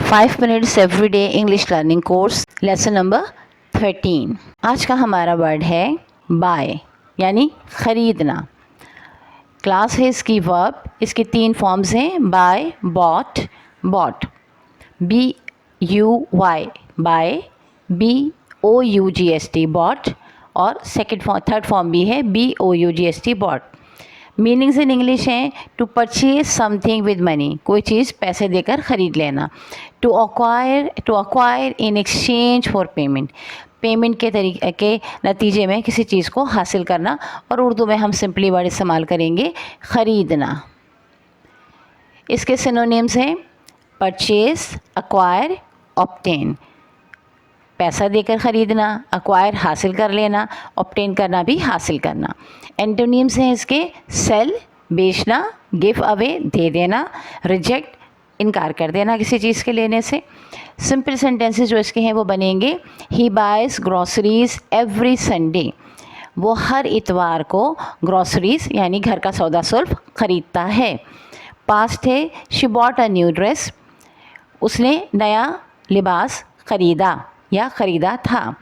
5 minutes every day English learning course lesson number 13। आज का हमारा वर्ड है बाय यानी ख़रीदना। क्लास है इसकी वर्ब, इसके 3 फॉर्म्स हैं buy, bought, bought, BUY buy, BOUGST bought और थर्ड फॉर्म भी है BOUGST bought. Meanings in English हैं to purchase something with money, कोई चीज़ पैसे देकर ख़रीद लेना। To acquire in exchange for payment, payment के तरीके के नतीजे में किसी चीज़ को हासिल करना। और उर्दू में हम सिंपली वर्ड इस्तेमाल करेंगे ख़रीदना। इसके सिनोनिम्स हैं परचेज, अक्वायर, ऑब्टेन। पैसा देकर ख़रीदना, अक्वायर हासिल कर लेना, ऑब्टेन करना भी हासिल करना। एंटोनिम्स हैं इसके सेल बेचना, गिव अवे दे देना, रिजेक्ट इनकार कर देना किसी चीज़ के लेने से। सिंपल सेंटेंसेस जो इसके हैं वो बनेंगे ही बाइज ग्रॉसरीज एवरी संडे, वो हर इतवार को ग्रॉसरीज यानी घर का सौदा सुल्फ ख़रीदता है। पास्ट है she bought a new dress, उसने नया लिबास ख़रीदा या ख़रीदा था।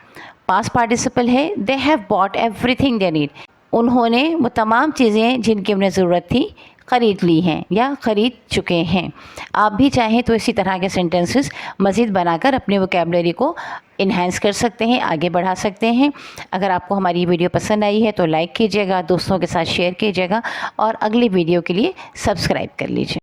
पास्ट पार्टिसिपल है they have bought everything they need, उन्होंने वो तमाम चीज़ें जिनकी उन्हें ज़रूरत थी ख़रीद ली हैं या ख़रीद चुके हैं। आप भी चाहें तो इसी तरह के सेंटेंसेस मज़ीद बनाकर अपने वोकैबुलरी को इन्हेंस कर सकते हैं, आगे बढ़ा सकते हैं। अगर आपको हमारी वीडियो पसंद आई है तो लाइक कीजिएगा, दोस्तों के साथ शेयर कीजिएगा और अगली वीडियो के लिए सब्सक्राइब कर लीजिए।